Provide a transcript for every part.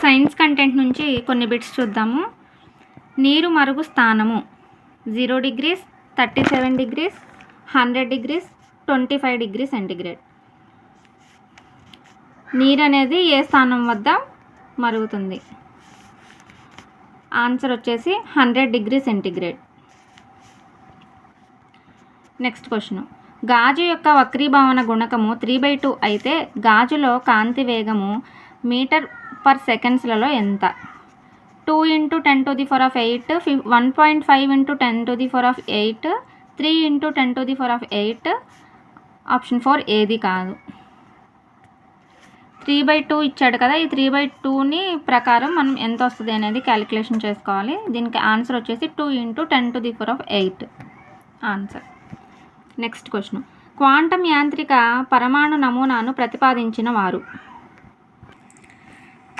Science content నుంచి కొన్ని bits చూద్దాము. నీరు మరుగు స్థానము 0 degrees, 37 degrees, 100 degrees, 25 degrees centigrade. నీరు అనేది ఏ స్థానం వద్ద మరుగుతుంది? ఆన్సర్ వచ్చేసి 100 degrees సెంటిగ్రేడ్. Next question. గాజు యొక్క వక్రీభవన గుణకము 3/2 అయితే గాజులో కాంతి వేగము మీటర్ పర్ సెకండ్స్లలో ఎంత? 2 × 10⁸, 1.5 × 10⁸, 3 × 10⁸. ఆప్షన్ 4 ఏది కాదు. 3/2 ఇచ్చాడు కదా, ఈ 3/2ని ప్రకారం మనం ఎంత వస్తుంది అనేది క్యాలిక్యులేషన్ చేసుకోవాలి. దీనికి ఆన్సర్ వచ్చేసి 2 × 10⁸ ఆన్సర్. Next question. క్వాంటం యాంత్రిక పరమాణు నమూనాను ప్రతిపాదించిన వారు?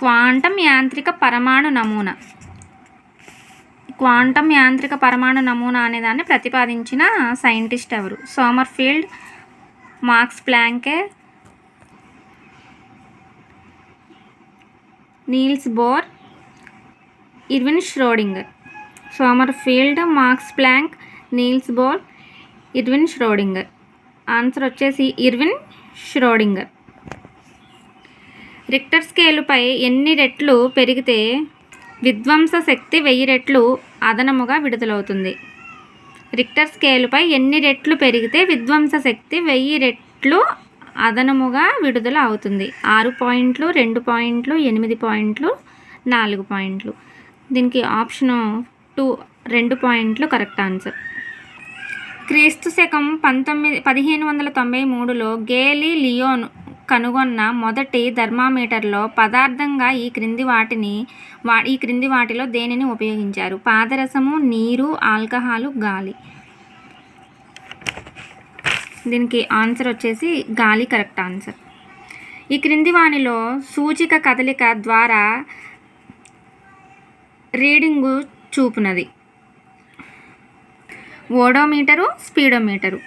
క్వాంటం యాంత్రిక పరమాణు నమూనా. క్వాంటం యాంత్రిక పరమాణు నమూనా అనే దాన్ని ప్రతిపాదించిన సైంటిస్ట్ ఎవరు? Sommerfeld, Max Planck, Niels Bohr, Erwin Schrodinger. Sommerfeld, Max Planck, Niels Bohr, Erwin Schrodinger. Answer వచ్చేసి ఇర్విన్ ష్రోడింగర్. రిక్టర్ స్కేలుపై ఎన్ని రెట్లు పెరిగితే విధ్వంస శక్తి 1000 రెట్లు అదనముగా విడుదలవుతుంది? రిక్టర్ స్కేలుపై ఎన్ని రెట్లు పెరిగితే విధ్వంస శక్తి 1000 రెట్లు అదనముగా విడుదల అవుతుంది? 6 పాయింట్లు, 2 పాయింట్లు, 8 పాయింట్లు, 4 పాయింట్లు. దీనికి ఆప్షన్ 2 2 పాయింట్లు కరెక్ట్ ఆన్సర్. క్రీస్తు శకం 1593లో గేలీ లియోన్ కనుగొన్న మొదటి థర్మామీటర్లో పదార్థంగా ఈ క్రింది వాటిలో దేనిని ఉపయోగించారు? పాదరసము, నీరు, ఆల్కహాలు, గాలి. దీనికి ఆన్సర్ వచ్చేసి గాలి కరెక్ట్ ఆన్సర్. ఈ క్రింది వానిలో సూచిక కదలిక ద్వారా రీడింగు చూపునది? Odometer, speedometer.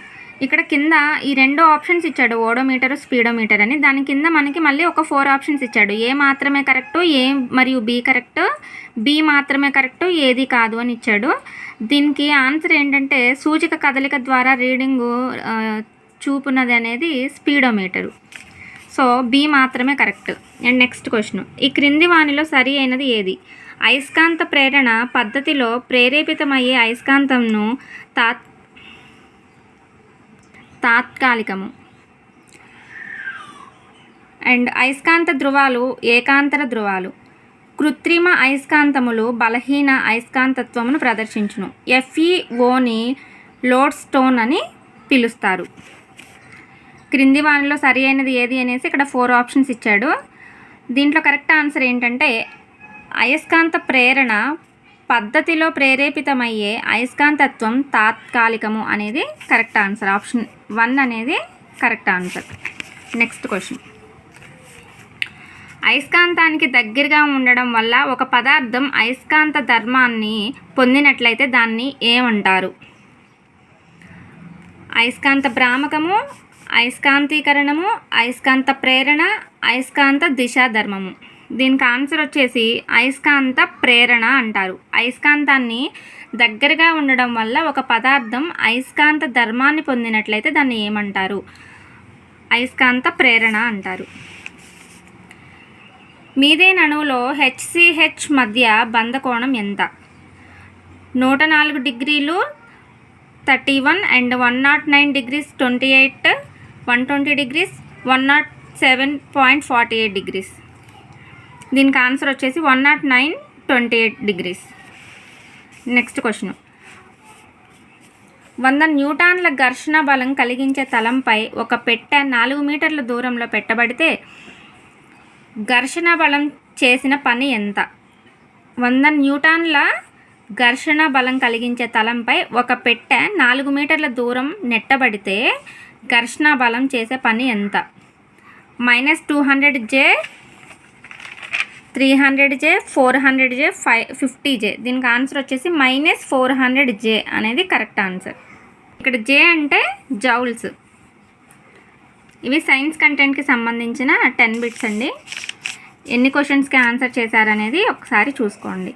ఇక్కడ కింద ఈ 2 ఆప్షన్స్ ఇచ్చాడు, ఓడోమీటరు, స్పీడోమీటర్ అని. దాని కింద మనకి మళ్ళీ ఒక 4 ఆప్షన్స్ ఇచ్చాడు. ఏ మాత్రమే కరెక్టు, ఏ మరియు బి కరెక్ట్, బి మాత్రమే కరెక్టు, ఏది కాదు అని ఇచ్చాడు. దీనికి ఆన్సర్ ఏంటంటే సూచిక కదలిక ద్వారా రీడింగు చూపునది అనేది స్పీడోమీటరు. సో బి మాత్రమే కరెక్ట్. And next question. ఈ క్రింది వానిలో సరి అయినది ఏది? అయస్కాంత ప్రేరణ పద్ధతిలో ప్రేరేపితమయ్యే అయస్కాంతంను తాత్కాలికము. అండ్ అయస్కాంత ధ్రువాలు ఏకాంతర ధ్రువాలు. కృత్రిమ అయస్కాంతములు బలహీన అయస్కాంతత్వమును ప్రదర్శించును. FeOని లోడ్ స్టోన్ అని పిలుస్తారు. క్రింది వానిలో సరి అయినది ఏది అనేసి ఇక్కడ 4 ఆప్షన్స్ ఇచ్చాడు. దీంట్లో కరెక్ట్ ఆన్సర్ ఏంటంటే అయస్కాంత ప్రేరణ పద్ధతిలో ప్రేరేపితమయ్యే అయస్కాంతత్వం తాత్కాలికము అనేది కరెక్ట్ ఆన్సర్. ఆప్షన్ 1 అనేది కరెక్ట్ ఆన్సర్. Next question. అయస్కాంతానికి దగ్గరగా ఉండడం వల్ల ఒక పదార్థం అయస్కాంత ధర్మాన్ని పొందినట్లయితే దాన్ని ఏమంటారు? అయస్కాంత భ్రామకము, అయస్కాంతీకరణము, అయస్కాంత ప్రేరణ, అయస్కాంత దిశాధర్మము. దీనికి ఆన్సర్ వచ్చేసి అయస్కాంత ప్రేరణ అంటారు. అయస్కాంతాన్ని దగ్గరగా ఉండడం వల్ల ఒక పదార్థం అయస్కాంత ధర్మాన్ని పొందినట్లయితే దాన్ని ఏమంటారు? అయస్కాంత ప్రేరణ అంటారు. మీథేన్ అణువులో HCH మధ్య బంధకోణం ఎంత? 104 degrees 31 and 109 degrees 28, 120 degrees 107.48 degrees. దీనికి ఆన్సర్ వచ్చేసి 109.28 degrees. Next question. 100 న్యూటన్ల ఘర్షణ బలం కలిగించే తలంపై ఒక పెట్టె 4 మీటర్ల దూరంలో పెట్టబడితే ఘర్షణ బలం చేసిన పని ఎంత? 100 న్యూటన్ల ఘర్షణ బలం కలిగించే తలంపై ఒక పెట్టె 4 మీటర్ల దూరం నెట్టబడితే ఘర్షణ బలం చేసే పని ఎంత? -200J, 300J, 400J, 50J. దీనికి ఆన్సర్ వచ్చేసి -400J అనేది కరెక్ట్ ఆన్సర్. ఇక్కడ J అంటే జౌల్స్. ఇవి సైన్స్ కంటెంట్కి సంబంధించిన 10 బిట్స్ అండి. ఎన్ని క్వశ్చన్స్కి ఆన్సర్ చేశారనేది ఒకసారి చూసుకోండి.